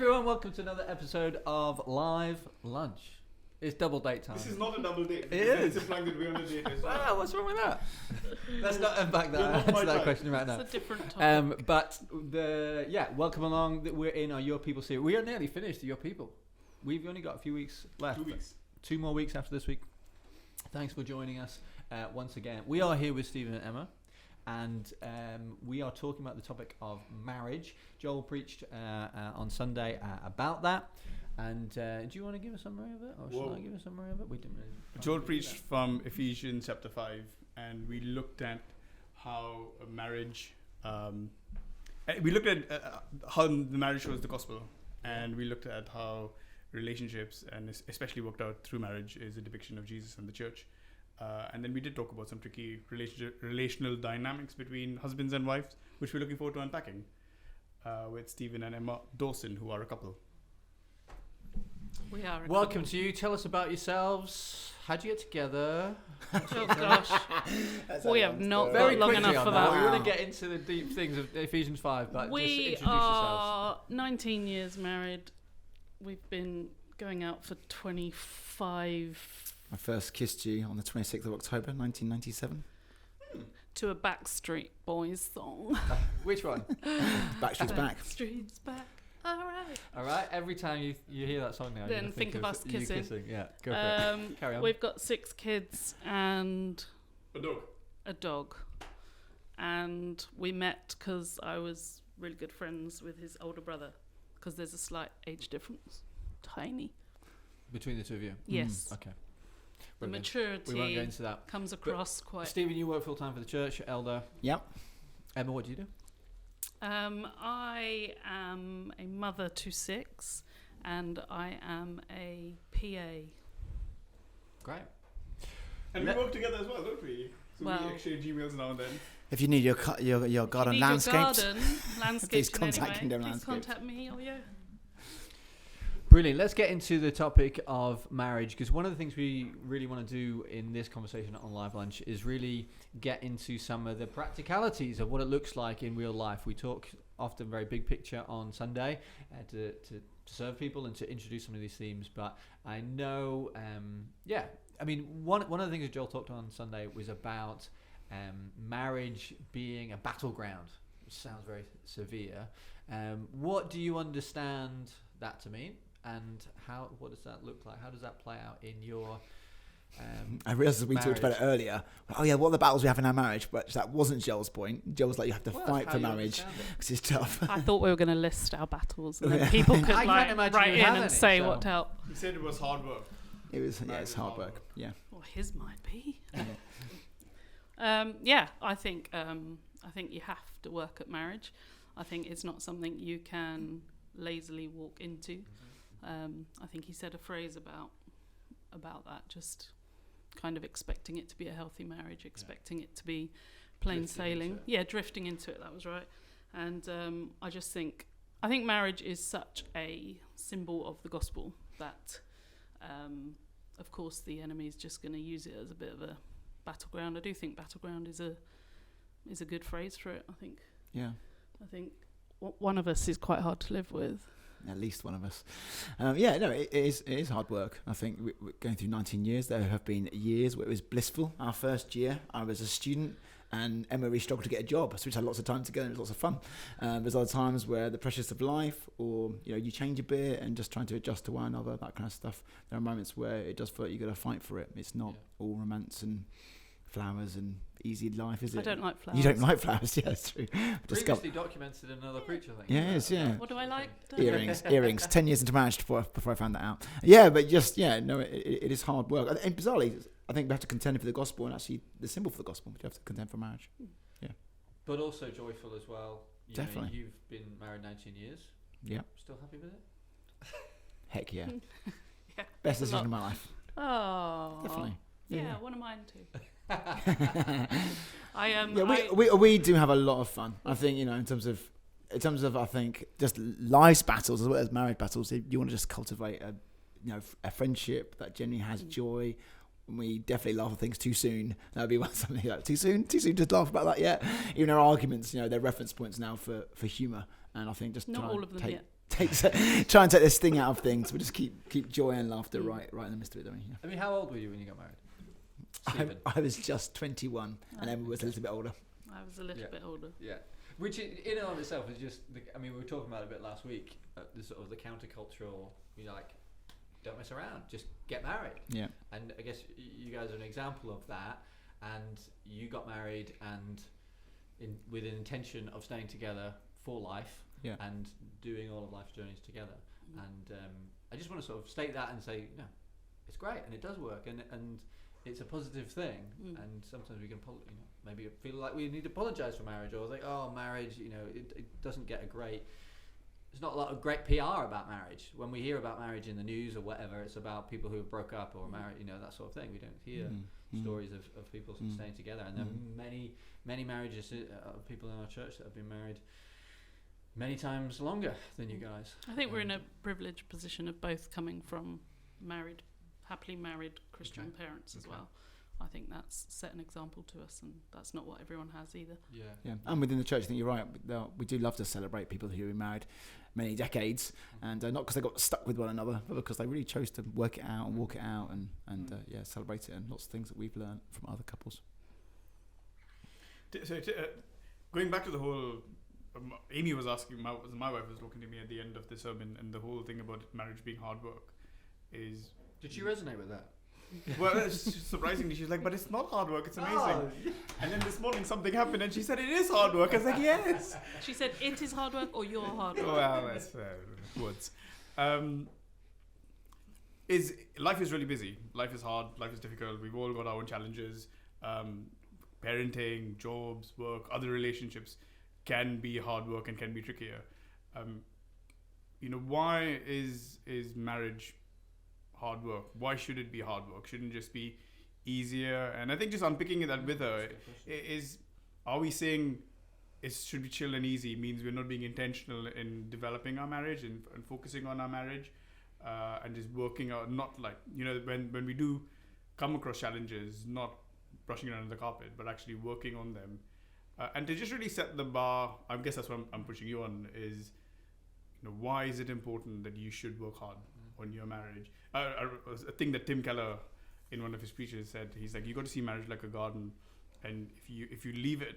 everyone, welcome to another episode of Live Lunch. It's double date time. This is not a double date. It is. It's implying that we're on a date as well. Wow, what's wrong with that? Let's not unpack that. Answer that question right now. It's a different topic. Welcome along. We're in our Your People series. We are nearly finished Your People. We've only got a few weeks left. 2 weeks. 2 more weeks after this week. Thanks for joining us once again. We are here with Stephen and Emma. And we are talking about the topic of marriage. Joel preached on Sunday about that. And do you want to give a summary of it? Or should I give a summary of it? We didn't really Joel preached from Ephesians chapter 5. And we looked at how a marriage... we looked at how the marriage shows the gospel. And we looked at how relationships, and especially worked out through marriage, is a depiction of Jesus and the church. And then we did talk about some tricky relational dynamics between husbands and wives, which we're looking forward to unpacking with Stephen and Emma Dawson, who are a couple. We are. Welcome to you. Tell us about yourselves. How'd you get together? Oh gosh, we have not Very got long quickly enough for that. that. We want to get into the deep things of Ephesians 5, but just We introduce yourselves. are 19 years married. We've been going out for 25. I first kissed you on the 26th of October, 1997. To a Backstreet Boys song. Which one? Backstreet's back. Backstreet's back. All right. All right. Every time you hear that song now, Then you think of us you kissing. Yeah, go for it. Carry on. We've got 6 kids and A dog. a dog. And we met because I was really good friends with his older brother. Because there's a slight age difference. Tiny. Between the two of you? Yes. Okay. The Brilliant. maturity We won't go into that. comes across quite... Stephen, you work full time for the church, elder. Yep. Emma, what do you do? I am a mother to 6 and I am a PA. Great. And we work together as well, don't we? So Well- we exchange emails now and then. If you need your garden Need landscaped, your garden, landscapes Please in contact any way, Kingdom please Landscapes. contact me or you. Brilliant. Let's get into the topic of marriage, because one of the things we really want to do in this conversation on Live Lunch is really get into some of the practicalities of what it looks like in real life. We talk often very big picture on Sunday to serve people and to introduce some of these themes. But I know, one of the things that Joel talked on Sunday was about marriage being a battleground, which sounds very severe. What do you understand that to mean? And what does that look like? How does that play out in your I realised we talked about it earlier. Oh yeah, what are the battles we have in our marriage? But that wasn't Joel's point. Joel was like, you have to fight for marriage because it's tough. I thought we were going to list our battles and then people could write in and say what to help. He said it was hard work. It's hard work. Yeah. Well, his might be. I think you have to work at marriage. I think it's not something you can lazily walk into. I think he said a phrase about that, just kind of expecting it to be a healthy marriage, expecting it to be plain sailing. Yeah, drifting into it, that was right. And I think marriage is such a symbol of the gospel that, of course, the enemy is just going to use it as a bit of a battleground. I do think battleground is a good phrase for it, I think. Yeah. I think one of us is quite hard to live with. At least one of us. It is hard work. I think we're going through 19 years. There have been years where it was blissful. Our first year, I was a student, and Emma really struggled to get a job. So we had lots of time together and it was lots of fun. There's other times where the pressures of life, or you change a bit and just trying to adjust to one another, that kind of stuff. There are moments where it does feel like you've got to fight for it. It's not all romance and flowers and easy life, is it? I don't like flowers. You don't like flowers, yeah, it's true. Previously documented in another preacher thing. Yeah, it is, yeah. What do I like? Earrings. 10 years into marriage before I found that out. Yeah, but it is hard work. And bizarrely, I think we have to contend for the gospel, and actually the symbol for the gospel, you have to contend for marriage. Yeah. But also joyful as well. Definitely. You've been married 19 years. Yeah. Still happy with it? Heck yeah. Yeah, Best decision of my life. Oh. Definitely. Yeah, one of mine too. We do have a lot of fun. I think in terms of I think just life's battles as well as marriage battles. If you want to just cultivate a friendship that genuinely has joy. We definitely laugh at things too soon. That would be something like too soon to laugh about that yet. Even our arguments, they're reference points now for humour. And I think just not all of them yet. try and take this sting out of things. We just keep joy and laughter right in the midst of it, don't we? Yeah. I mean, how old were you when you got married? I was just 21, and Emma was a little bit older. I was a little bit older. Yeah, which in and of itself is just. I mean, we were talking about it a bit last week. The sort of the countercultural, like, don't mess around, just get married. Yeah. And I guess you guys are an example of that. And you got married, and with an intention of staying together for life. Yeah. And doing all of life's journeys together. And I just want to sort of state that and say, it's great and it does work and it's a positive thing. And sometimes we can maybe feel like we need to apologise for marriage, or like, oh, marriage, it doesn't get there's not a lot of great PR about marriage. When we hear about marriage in the news or whatever, it's about people who have broke up or married, that sort of thing. We don't hear stories of people staying together. And there are many marriages of people in our church that have been married many times longer than you guys. I think we're in a privileged position of both coming from happily married Christian parents as well. I think that's set an example to us, and that's not what everyone has either. Yeah. And within the church, I think you're right. We do love to celebrate people who are married many decades, and not because they got stuck with one another, but because they really chose to work it out and walk it out, and celebrate it, and lots of things that we've learned from other couples. So going back to the whole, Amy was asking, my wife was talking to me at the end of the sermon, and the whole thing about marriage being hard work is. Did she resonate with that? Well, surprisingly, she's like, but it's not hard work, it's amazing. Oh. And then this morning something happened and she said, it is hard work. I was like, yes. She said, it is hard work or you're hard work. Well, that's words. Life is really busy. Life is hard. Life is difficult. We've all got our own challenges. Parenting, jobs, work, other relationships can be hard work and can be trickier. Why is marriage hard work? Why should it be hard work? Shouldn't it just be easier? And I think just unpicking that with her are we saying it should be chill and easy means we're not being intentional in developing our marriage and focusing on our marriage and just working out, not like, when we do come across challenges, not brushing it under the carpet, but actually working on them. And to just really set the bar, I guess that's what I'm pushing you on, is why is it important that you should work hard on your marriage? A thing that Tim Keller in one of his speeches said, he's like, you got to see marriage like a garden, and if you leave it,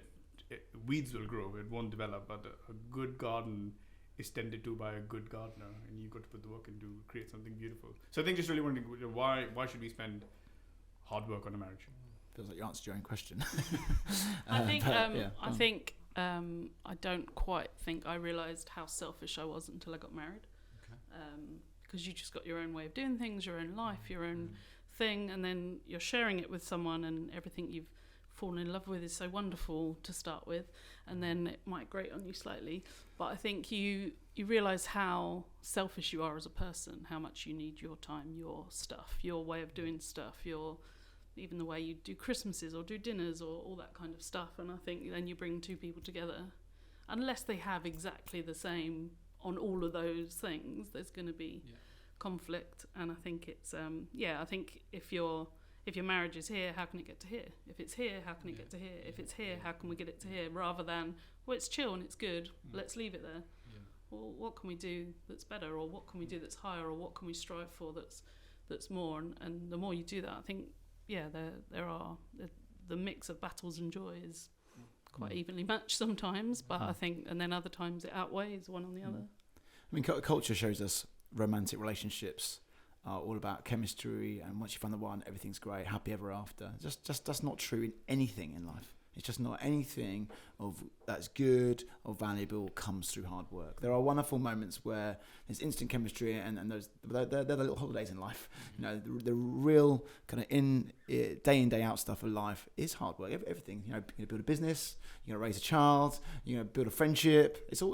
weeds will grow, it won't develop, but a good garden is tended to by a good gardener, and you got to put the work in to create something beautiful. So I think just really wondering, why should we spend hard work on a marriage? Feels like you answered your own question. I don't quite think I realised how selfish I was until I got married. Because you just got your own way of doing things, your own life, your own thing, and then you're sharing it with someone, and everything you've fallen in love with is so wonderful to start with, and then it might grate on you slightly. But I think you realise how selfish you are as a person, how much you need your time, your stuff, your way of doing stuff, even the way you do Christmases or do dinners or all that kind of stuff. And I think then you bring two people together, unless they have exactly the same on all of those things, there's going to be conflict. And I think it's I think if your marriage is here, how can it get to here? If it's here, how can it get to here? If it's here, how can we get it to here? Rather than, well, it's chill and it's good, let's leave it there. Well, what can we do that's better, or what can we do that's higher, or what can we strive for that's more? And the more you do that, I think there are the mix of battles and joys quite evenly matched sometimes, but I think, and then other times it outweighs one on the other. I mean, culture shows us romantic relationships are all about chemistry, and once you find the one, everything's great, happy ever after. Just that's not true in anything in life. It's just not anything that's good or valuable comes through hard work. There are wonderful moments where there's instant chemistry, and they're the little holidays in life. The real kind of day in, day out stuff of life is hard work. Everything. You're going to build a business, you're going to raise a child, you're going to build a friendship. It's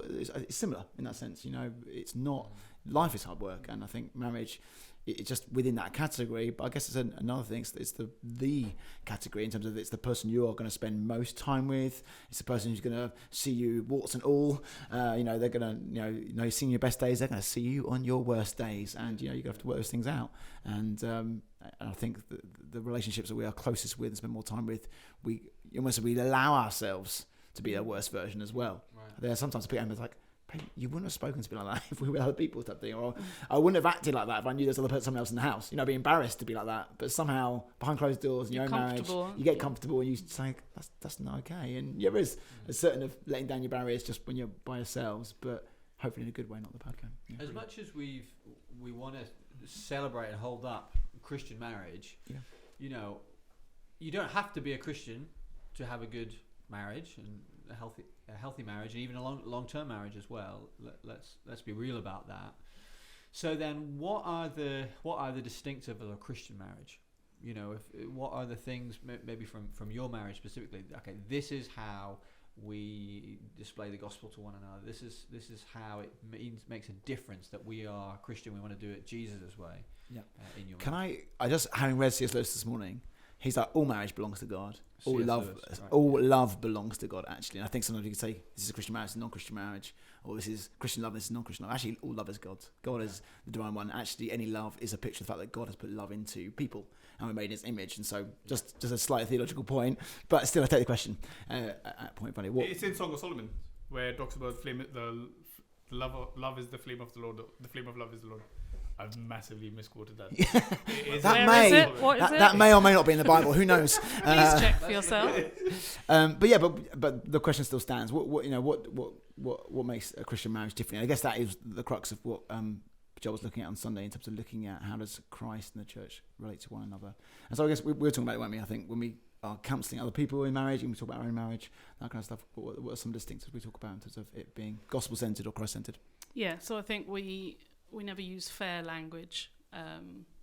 similar in that sense. It's not. Life is hard work, and I think marriage. It's just within that category, but I guess it's another thing. It's the category in terms of it's the person you are going to spend most time with. It's the person who's going to see you warts and all. They're going to, seeing your best days. They're going to see you on your worst days, and you're going to have to work those things out. And I think the relationships that we are closest with and spend more time with, we allow ourselves to be their worst version as well. Right. There are sometimes people like, you wouldn't have spoken to me like that if we were other people type thing, or I wouldn't have acted like that if I knew there's someone else in the house. I'd be embarrassed to be like that. But somehow behind closed doors in your own marriage, you get comfortable and you say that's not okay. And there is a certain of letting down your barriers just when you're by yourselves, but hopefully in a good way, not the bad kind. Yeah. As much as we want to celebrate and hold up Christian marriage, you don't have to be a Christian to have a good marriage and a healthy marriage, and even a long-term marriage as well. Let's be real about that. So then, what are the distinctives of a Christian marriage? What are the things maybe from your marriage specifically? Okay, this is how we display the gospel to one another. This is how it makes a difference that we are Christian. We want to do it Jesus' way. Yeah. In your marriage. I just having read C.S. Lewis this morning. He's like, all marriage belongs to God. All love belongs to God, actually. And I think sometimes you can say, this is a Christian marriage, this is a non-Christian marriage, or this is Christian love, this is non-Christian love. Actually, all love is God's. God is the divine one. Actually, any love is a picture of the fact that God has put love into people, and we're made in his image. And so, just a slight theological point, but still, I take the question at point value. It's in Song of Solomon, where it talks about love is the flame of the Lord. The flame of love is the Lord. I've massively misquoted that. That may or may not be in the Bible. Who knows? Please check for yourself. But the question still stands. What makes a Christian marriage different? I guess that is the crux of what Joel was looking at on Sunday in terms of looking at how does Christ and the church relate to one another. And so I guess we were talking about it, weren't we? I think when we are counselling other people in marriage, and we talk about our own marriage, that kind of stuff. What are some distinctives we talk about in terms of it being gospel-centred or Christ-centred? Yeah, so I think we never use fair language.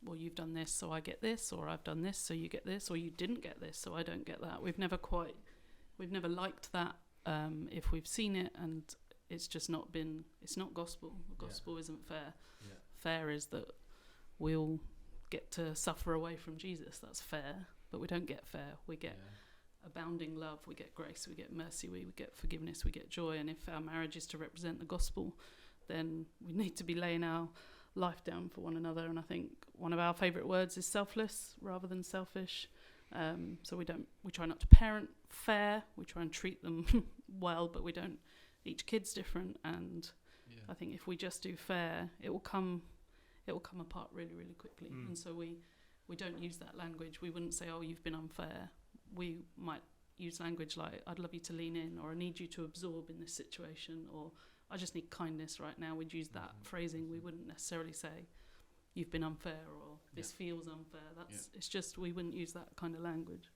Well, you've done this, so I get this, or I've done this, so you get this, or you didn't get this, so I don't get that. We've never liked that if we've seen it, and it's just not been. It's not gospel. The gospel isn't fair. Yeah. Fair is that we all get to suffer away from Jesus. That's fair, but we don't get fair. We get abounding love. We get grace. We get mercy. We get forgiveness. We get joy. And if our marriage is to represent the gospel, then we need to be laying our life down for one another. And I think one of our favourite words is selfless rather than selfish. So we try not to parent fair. We try and treat them well, but we don't. Each kid's different, and I think if we just do fair, it will come apart really, really quickly. And so we don't use that language. We wouldn't say, "Oh, you've been unfair." We might use language like, "I'd love you to lean in," or "I need you to absorb in this situation," or "I just need kindness right now." We'd use that phrasing. We wouldn't necessarily say, "You've been unfair," or "This feels unfair." It's just we wouldn't use that kind of language.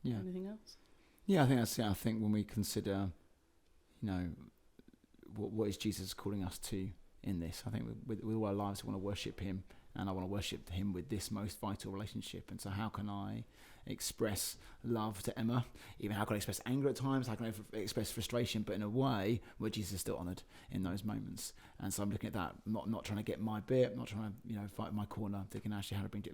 Yeah. Anything else? Yeah, I think that's. I think when we consider, what is Jesus calling us to in this? I think with all our lives, we want to worship him, and I want to worship him with this most vital relationship. And so, how can I express love to Emma? Even how can I express anger at times? How can I express frustration, but in a way where Jesus is still honoured in those moments? And so I'm looking at that, not trying to get my bit, not trying to fight my corner, thinking actually how to bring it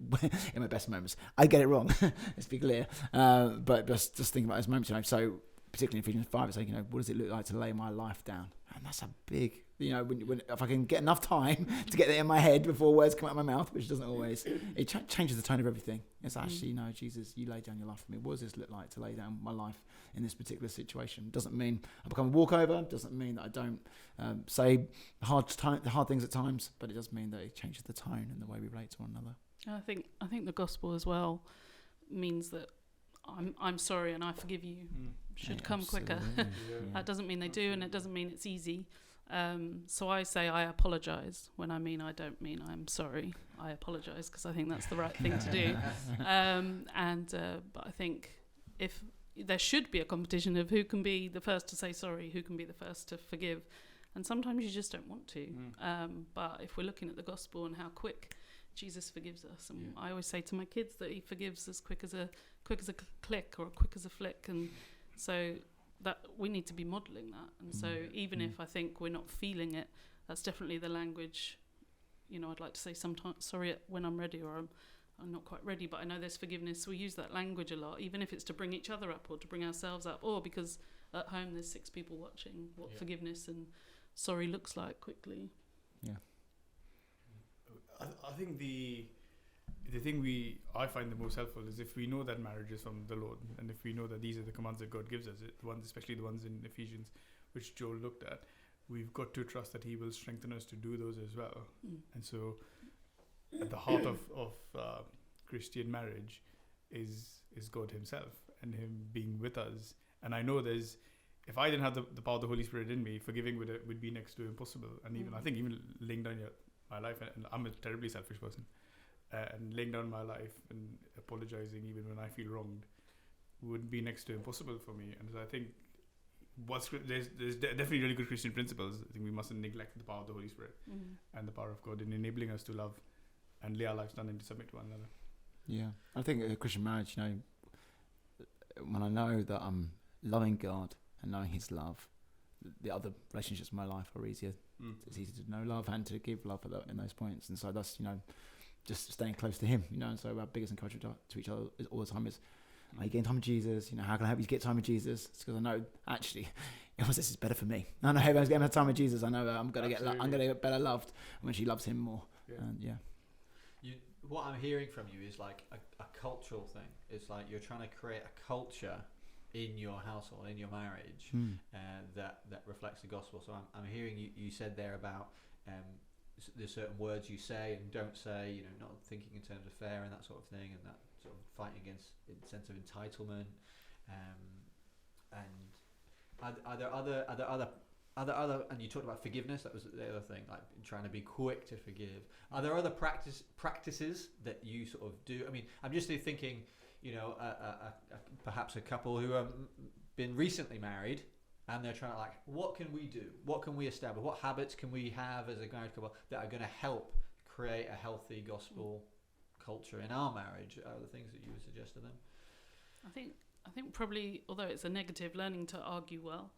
in my best moments. I get it wrong. Let's be clear. But just thinking about those moments. So particularly in Ephesians 5, it's like, what does it look like to lay my life down? And that's a big, when if I can get enough time to get it in my head before words come out of my mouth, which doesn't always, it changes the tone of everything. It's actually, Jesus, you lay down your life for me. What does this look like to lay down my life in this particular situation? Doesn't mean I become a walkover. Doesn't mean that I don't say hard things at times, but it does mean that it changes the tone and the way we relate to one another. I think the gospel as well means that I'm sorry and I forgive you should come quicker. That doesn't mean they do, and it doesn't mean it's easy. So I say I apologise when I don't mean I'm sorry. I apologise because I think that's the right thing to do. But I think if there should be a competition of who can be the first to say sorry, who can be the first to forgive, and sometimes you just don't want to. But if we're looking at the gospel and how quick Jesus forgives us, and I always say to my kids that he forgives as quick as a click or quick as a flick, and so that we need to be modelling that. And so even if I think we're not feeling it, that's definitely the language. I'd like to say sometimes sorry when I'm ready, or I'm not quite ready, but I know there's forgiveness. So we use that language a lot, even if it's to bring each other up or to bring ourselves up, or because at home there's 6 people watching what forgiveness and sorry looks like quickly. I think the thing I find the most helpful is if we know that marriage is from the Lord, and if we know that these are the commands that God gives us, especially the ones in Ephesians, which Joel looked at, we've got to trust that He will strengthen us to do those as well. Mm. And so, at the heart of Christian marriage is God Himself and Him being with us. And I know if I didn't have the power of the Holy Spirit in me, forgiving would be next to impossible. And even I think even laying down my life, and I'm a terribly selfish person, and laying down my life and apologizing even when I feel wronged would be next to impossible for me. And so I think there's definitely really good Christian principles. I think we mustn't neglect the power of the Holy Spirit and the power of God in enabling us to love and lay our lives down and to submit to one another. Yeah, I think a Christian marriage, when I know that I'm loving God and knowing His love, the other relationships in my life are easier. It's easier to know love and to give love in those points. And so that's, just staying close to Him, and so our biggest encouragement to each other all the time is, are you getting time with Jesus? How can I help you get time with Jesus? It's because I know, actually, this is better for me. I know everyone's getting time with Jesus. I know I'm going to get better loved when she loves Him more. Yeah. And What I'm hearing from you is like a cultural thing. It's like you're trying to create a culture in your household, in your marriage, that reflects the gospel. So I'm hearing you said there about there's certain words you say and don't say, not thinking in terms of fair and that sort of thing, and that sort of fighting against a sense of entitlement. And are there other, and you talked about forgiveness, that was the other thing, like trying to be quick to forgive. Are there other practices that you sort of do? I mean, I'm just thinking, perhaps a couple who have been recently married, and they're trying to what can we do? What can we establish? What habits can we have as a married couple that are going to help create a healthy gospel culture in our marriage? Are the things that you would suggest to them? I think probably, although it's a negative, learning to argue well.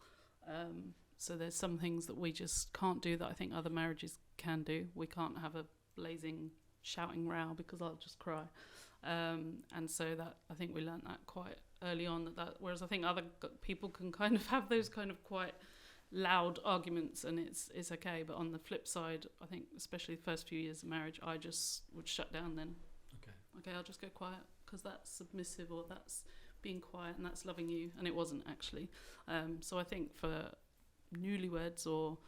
So there's some things that we just can't do that I think other marriages can do. We can't have a blazing shouting row because I'll just cry. And so that I think we learnt that quite early on. That whereas I think other people can kind of have those kind of quite loud arguments, and it's okay. But on the flip side, I think especially the first few years of marriage, I just would shut down then. Okay, I'll just go quiet because that's submissive, or that's being quiet, and that's loving you. And it wasn't actually. So I think for newlyweds or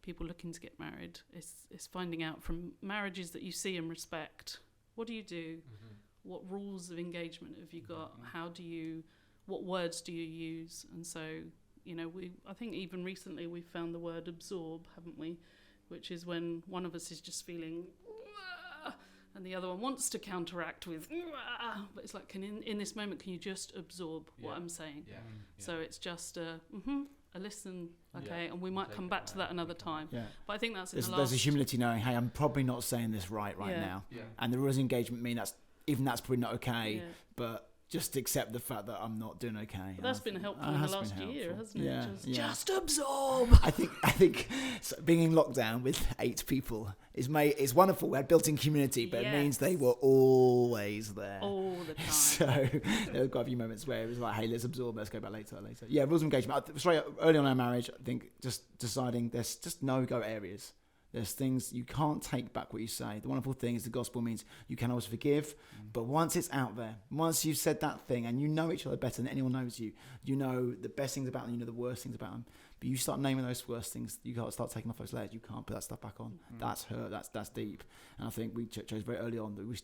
people looking to get married, it's finding out from marriages that you see and respect, what do you do? What rules of engagement have you got? What words do you use? And so, I think even recently we found the word absorb, haven't we? Which is when one of us is just feeling, and the other one wants to counteract with, but it's like, in this moment, can you just absorb what I'm saying? Yeah. So it's just a listen, okay, and we might come back to that another time. Yeah. But I think that's there's a humility knowing, hey, I'm probably not saying this right now. Yeah. And the rules of engagement mean that's probably not okay, but just accept the fact that I'm not doing okay. But that's been helpful in the last year, hasn't it? Just absorb. I think being in lockdown with 8 people it's wonderful. We had built-in community, but it means they were always there all the time. So there were quite a few moments where it was like, hey, let's absorb, let's go back later. Yeah, rules of engagement. Early on in our marriage, I think just deciding there's just no-go areas. There's things you can't take back what you say. The wonderful thing is the gospel means you can always forgive, but once it's out there, once you've said that thing and you know each other better than anyone knows you, you know the best things about them, you know the worst things about them, but you start naming those worst things, you got to start taking off those layers. You can't put that stuff back on. That's hurt, that's deep. And I think we chose very early on that we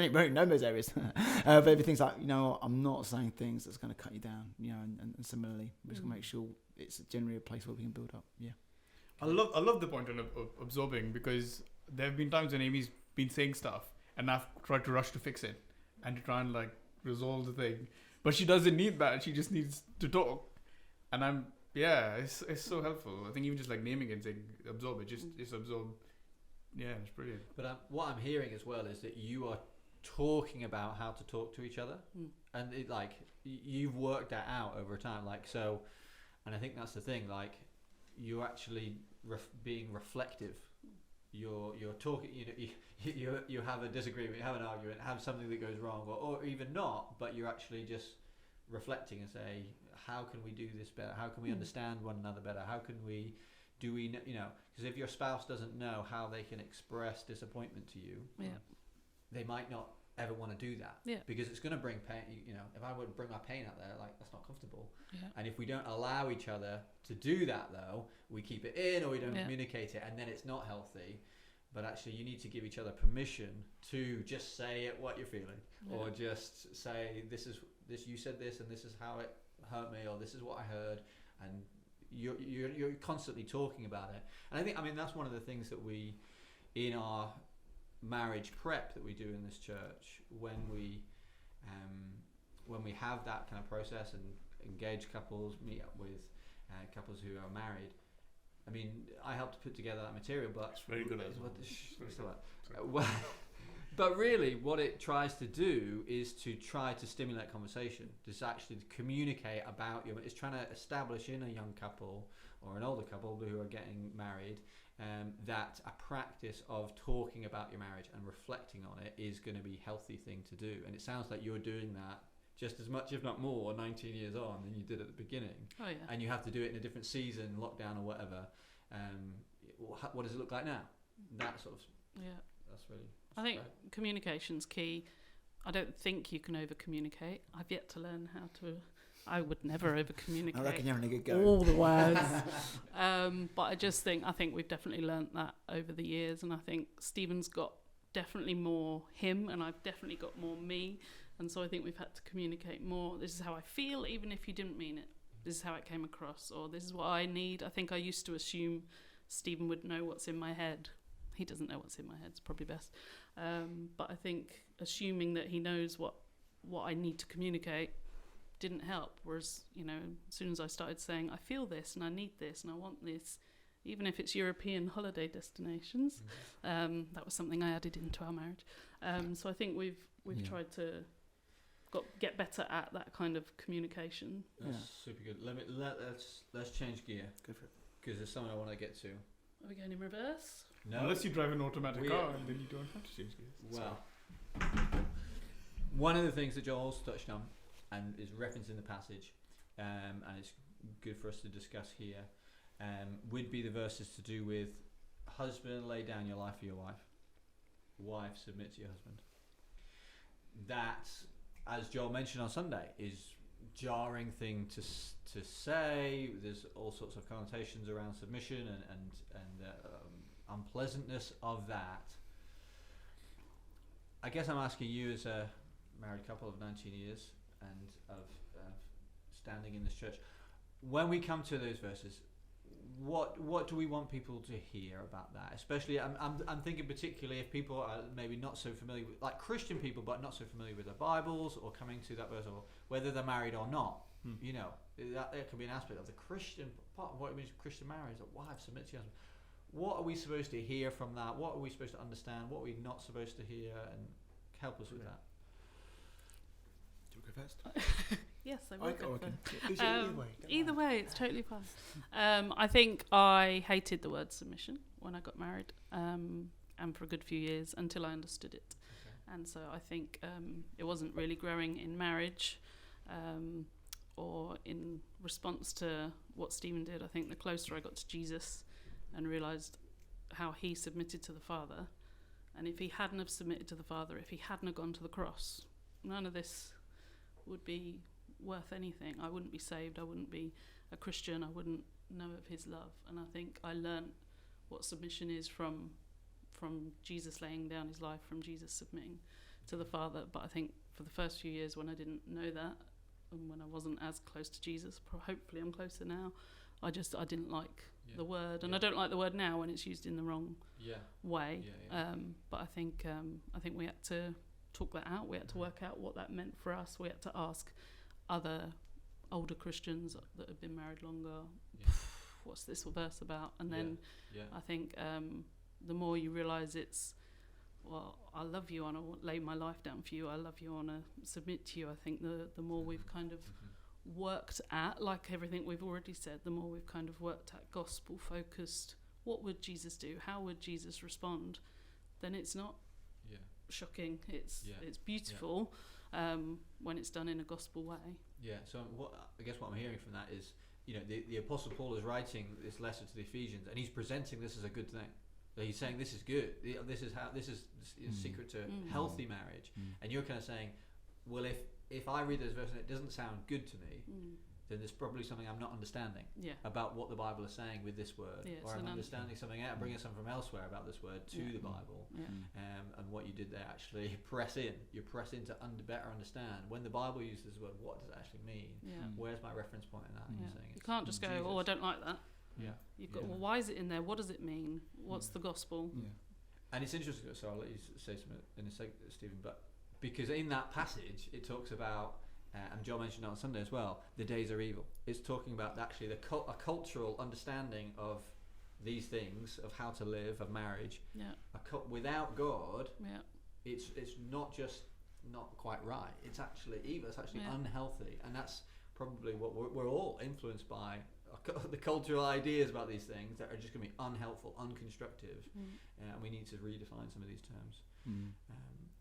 don't know those areas. But everything's like, I'm not saying things that's going to cut you down, and similarly, we're just going to make sure it's generally a place where we can build up. Yeah. I love the point on absorbing, because there have been times when Amy's been saying stuff and I've tried to rush to fix it and to try and resolve the thing, but she doesn't need that. She just needs to talk, and it's so helpful. I think even just naming it and saying absorb it, just absorb. Yeah, it's brilliant. But what I'm hearing as well is that you are talking about how to talk to each other, and you've worked that out over time. So, and I think that's the thing. You're actually being reflective. You're talking. You have a disagreement, you have an argument, have something that goes wrong, or even not. But you're actually just reflecting and say, how can we do this better? How can we understand one another better? How can we? Because if your spouse doesn't know how they can express disappointment to you, they might not ever want to do that. Yeah. Because it's going to bring pain. You know, if I would bring my pain out there, like, that's not comfortable. Yeah. And if we don't allow each other to do that, though, we keep it in or we don't Yeah. communicate it, and then it's not healthy. But actually, you need to give each other permission to just say it what you're feeling, or just say, this. You said this, and this is how it hurt me, or this is what I heard, and you're constantly talking about it. And I mean that's one of the things that we, in our marriage prep that we do in this church, when we have that kind of process and engage couples, meet up with couples who are married. I mean, I helped put together that material, but It's very good as well. But really, what it tries to do is to try to stimulate conversation. Just actually to communicate about it's trying to establish in a young couple or an older couple who are getting married that a practice of talking about your marriage and reflecting on it is going to be a healthy thing to do. And it sounds like you're doing that just as much, if not more, 19 years on than you did at the beginning. Oh yeah. And you have to do it in a different season, lockdown or whatever. What does it look like now? That sort of. Yeah. That's really. I think great. communication's key. I don't think you can over communicate. I've yet to learn how to. I would never over communicate. I reckon you're having a good go. All the words. But I think we've definitely learnt that over the years, and I think Stephen's got definitely more him, and I've definitely got more me, and so I think we've had to communicate more. This is how I feel, even if you didn't mean it. This is how it came across, or this is what I need. I think I used to assume Stephen would know what's in my head. He doesn't know what's in my head. It's probably best. But I think assuming that he knows what I need to communicate didn't help. Whereas, as soon as I started saying, I feel this and I need this and I want this, even if it's European holiday destinations, that was something I added into our marriage. So I think we've tried to get better at that kind of communication. That's super good. Let's change gear. Go for it. Because there's something I want to get to. Are we going in reverse? No. Unless you drive an automatic car, and then you don't have to change gears. Well, one of the things that Joel also touched on, and is referenced in the passage, and it's good for us to discuss here, would be the verses to do with husband, lay down your life for your wife. Wife, submit to your husband. That, as Joel mentioned on Sunday, is jarring thing to say. There's all sorts of connotations around submission and unpleasantness of that. I guess I'm asking you, as a married couple of 19 years and of standing in this church, when we come to those verses, what do we want people to hear about that? Especially, I'm thinking particularly if people are maybe not so familiar with, like Christian people, but not so familiar with their Bibles, or coming to that verse, or whether they're married or not. That can be an aspect of the Christian part of what it means Christian marriage. That wives submit to your husband. What are we supposed to hear from that? What are we supposed to understand? What are we not supposed to hear? And help us with that. Do you go first? Yes, I will go first. Either way. Either way, it's totally fine. I think I hated the word submission when I got married, and for a good few years until I understood it. Okay. And so I think it wasn't really growing in marriage or in response to what Stephen did. I think the closer I got to Jesus and realised how he submitted to the Father, and if he hadn't have submitted to the Father, if he hadn't have gone to the cross, none of this would be worth anything. I wouldn't be saved. I wouldn't be a Christian. I wouldn't know of his love. And I think I learnt what submission is from Jesus laying down his life, from Jesus submitting to the Father. But I think for the first few years when I didn't know that, and when I wasn't as close to Jesus, hopefully I'm closer now, I didn't like the word, and I don't like the word now when it's used in the wrong way. But I think we had to talk that out. We had to work out what that meant for us. We had to ask other older Christians that have been married longer, what's this verse about? And then I think the more you realise it's, well, I love you, I want to lay my life down for you, I love you, I want to submit to you, I think the more we've kind of worked at, like everything we've already said, the more we've kind of worked at gospel focused, what would Jesus do, how would Jesus respond, then it's not shocking, it's beautiful when it's done in a gospel way. So I guess what I'm hearing from that is, the Apostle Paul is writing this letter to the Ephesians, and he's presenting this as a good thing, He's saying this is good. This is secret to healthy marriage. And you're kind of saying, well, if I read this verse and it doesn't sound good to me, then there's probably something I'm not understanding about what the Bible is saying with this word, or I'm understanding something out, bringing something from elsewhere about this word to the Bible. And what you did there, actually press in. You press in to better understand. When the Bible uses this word, what does it actually mean? Where's my reference point in that? And you're saying you can't just go, Jesus. oh, I don't like that. Yeah. You've got, well, why is it in there? What does it mean? What's the gospel? And it's interesting, so I'll let you say something in a second, Stephen, but because in that passage it talks about, and John mentioned it on Sunday as well, the days are evil. It's talking about actually a cultural understanding of these things, of how to live, of marriage. Without God, it's not just not quite right. It's actually evil. It's actually unhealthy, and that's probably what we're all influenced by. The cultural ideas about these things that are just going to be unhelpful, unconstructive, and we need to redefine some of these terms.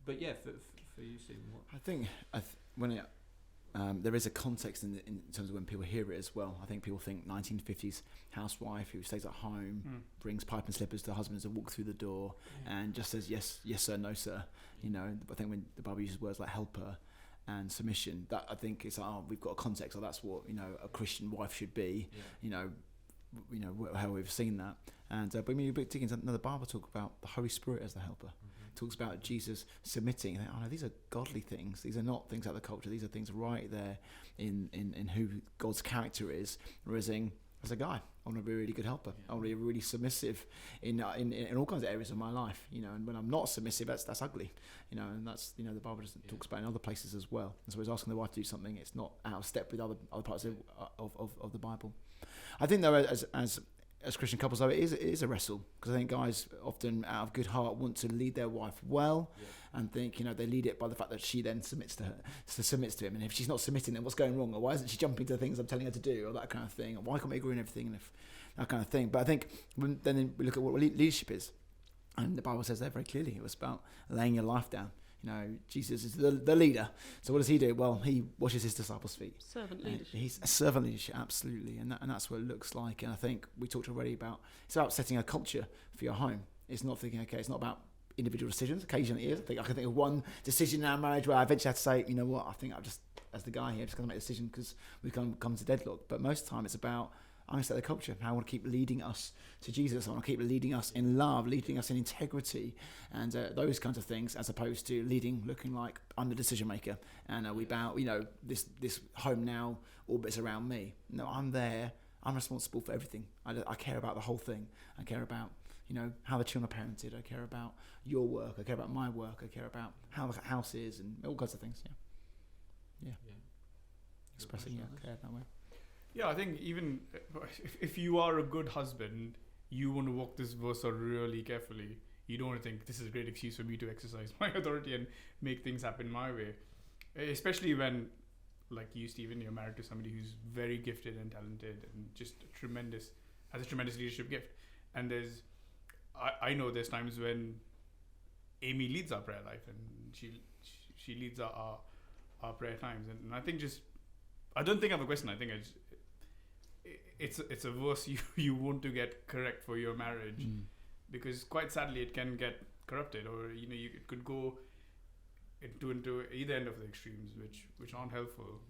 But yeah, for you, Stephen, what? I think when it there is a context in terms of when people hear it as well. I think people think 1950s housewife who stays at home, brings pipe and slippers to the husband as they walk through the door, and just says yes sir, no sir. You know, I think when the Bible uses words like helper and submission, that I think it's we've got a context, or that's what a Christian wife should be. You know how we've seen that. And but when you dig into another Bible talk about the Holy Spirit as the helper. Talks about Jesus submitting. And no, these are godly things. These are not things out of the culture. These are things right there in who God's character is. Whereas as a guy, I want to be a really good helper. I want to be really submissive in all kinds of areas of my life. And when I'm not submissive, that's ugly. And that's the Bible talks about in other places as well. And so he's asking the wife to do something. It's not out of step with other parts of the Bible. I think though, as Christian couples, though, it is a wrestle, because I think guys often, out of good heart, want to lead their wife well, and think they lead it by the fact that she then submits to him. And if she's not submitting, then what's going wrong? Or why isn't she jumping to the things I'm telling her to do, or that kind of thing? Or why can't we agree on everything? And that kind of thing. But I think then we look at what leadership is, and the Bible says there very clearly it was about laying your life down. Jesus is the leader. So what does he do? Well, he washes his disciples' feet. Servant leadership. He's a servant leadership, absolutely. And that's what it looks like. And I think we talked already about, it's about setting a culture for your home. It's not thinking, okay, it's not about individual decisions. Occasionally it is. I can think of one decision in our marriage where I eventually had to say, you know what, I think I've just, as the guy here, just got to make a decision because we come to deadlock. But most of the time it's about, I'm going to set the culture. I want to keep leading us to Jesus. I want to keep leading us in love, leading us in integrity, and those kinds of things, as opposed to looking like I'm the decision maker and we bow. This home now orbits around me. No, I'm there. I'm responsible for everything. I care about the whole thing. I care about how the children are parented. I care about your work. I care about my work. I care about how the house is and all kinds of things. Yeah. Expressing care that way. Yeah, I think even if you are a good husband, you want to walk this verse out really carefully. You don't want to think this is a great excuse for me to exercise my authority and make things happen my way. Especially when, like you, Stephen, you're married to somebody who's very gifted and talented and just has a tremendous leadership gift. And I know there's times when Amy leads our prayer life and she leads our prayer times. And I think I don't think I have a question. I think it's a verse you want to get correct for your marriage, because quite sadly it can get corrupted, or it could go into either end of the extremes, which aren't helpful.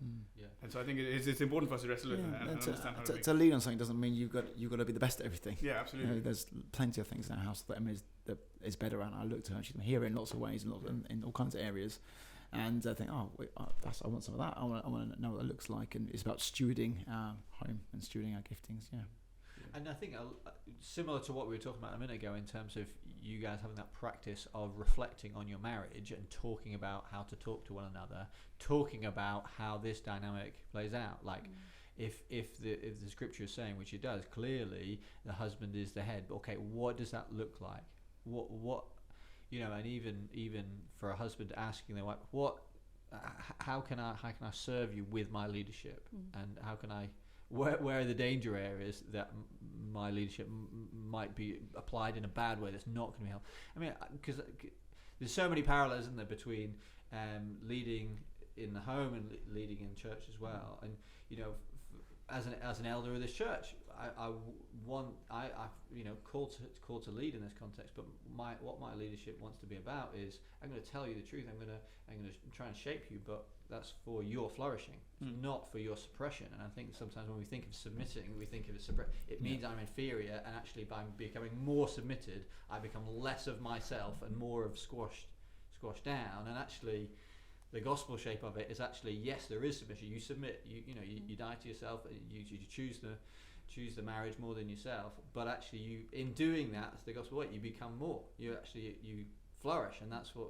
And so I think it's important for us to wrestle with and understand how to lead on something doesn't mean you've got to be the best at everything. Yeah, absolutely. There's plenty of things in our house that Emma is better at. I look to her and she's here in lots of ways and in all kinds of areas. And I think, I want some of that. I want to know what that looks like. And it's about stewarding our home and stewarding our giftings, And I think similar to what we were talking about a minute ago in terms of you guys having that practice of reflecting on your marriage and talking about how to talk to one another, talking about how this dynamic plays out. Like if the scripture is saying, which it does, clearly the husband is the head. But okay, what does that look like? What and even for a husband asking their wife, how can I serve you with my leadership, and how can I, where are the danger areas that my leadership might be applied in a bad way that's not going to be helpful? I mean, because there's so many parallels, isn't there, between leading in the home and leading in church as well, and as an elder of this church, I called to lead in this context. But what my leadership wants to be about is, I'm going to tell you the truth. I'm going to try and shape you, but that's for your flourishing, not for your suppression. And I think sometimes when we think of submitting, we think of it it means I'm inferior, and actually by becoming more submitted, I become less of myself and more of squashed down. And actually, the gospel shape of it is actually, yes, there is submission. You submit. You die to yourself. You choose the marriage more than yourself. But actually, you, in doing that, that's the gospel way. You become more. You flourish, and that's what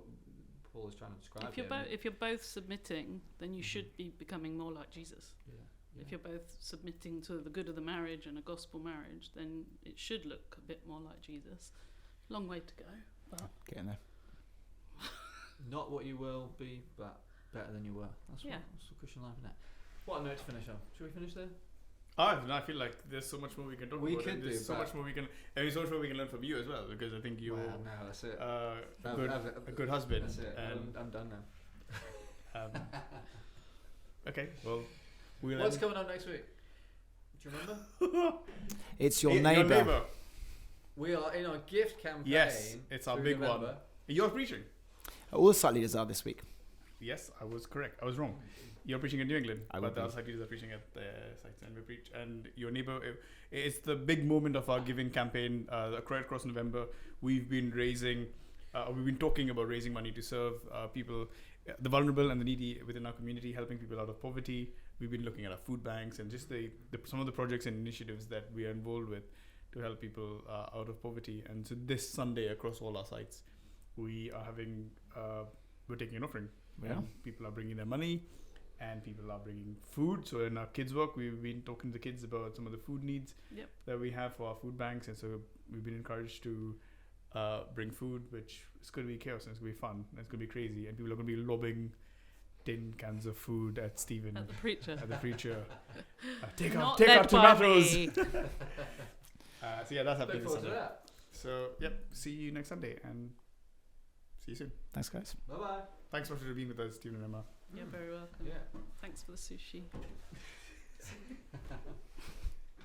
Paul is trying to describe. If you're both submitting, then you should be becoming more like Jesus. Yeah. If you're both submitting to the good of the marriage and a gospel marriage, then it should look a bit more like Jesus. Long way to go, but Getting there. Not what you will be, but better than you were. That's what Christian life, isn't it? What a note to finish on. Should we finish there? I feel like there's so much more we can talk about. There's so much more we can learn from you as well, because I think you're no, that's it. a good husband. That's it. And I'm done now. Okay, well, what's coming up next week? Do you remember? It's your Your neighbour. neighbour. We are in our gift campaign. Yes, it's our through big November. one. You're preaching. All the site leaders are this week. Yes, I was correct. I was wrong. You're preaching in New England, I but will the be. site leaders are preaching at the sites, and we preach. And your neighbour, it's the big moment of our giving campaign. Right across November, we've been talking about raising money to serve people, the vulnerable and the needy within our community, helping people out of poverty. We've been looking at our food banks and just some of the projects and initiatives that we are involved with to help people out of poverty. And so this Sunday, across all our sites, we are having we're taking an offering. Yeah. And people are bringing their money, and people are bringing food. So in our kids' work, we've been talking to the kids about some of the food needs that we have for our food banks, and so we've been encouraged to bring food, which is going to be chaos and it's going to be fun and it's going to be crazy, and people are going to be lobbing tin cans of food at Stephen, at the preacher. Take Not out led by tomatoes. me. So yeah, that's happening Look this forward to Sunday. that. So yep, see you next Sunday, and see you soon. Thanks, guys. Bye bye. Thanks for being with us, Stephen and Emma. You're very welcome. Yeah. Thanks for the sushi.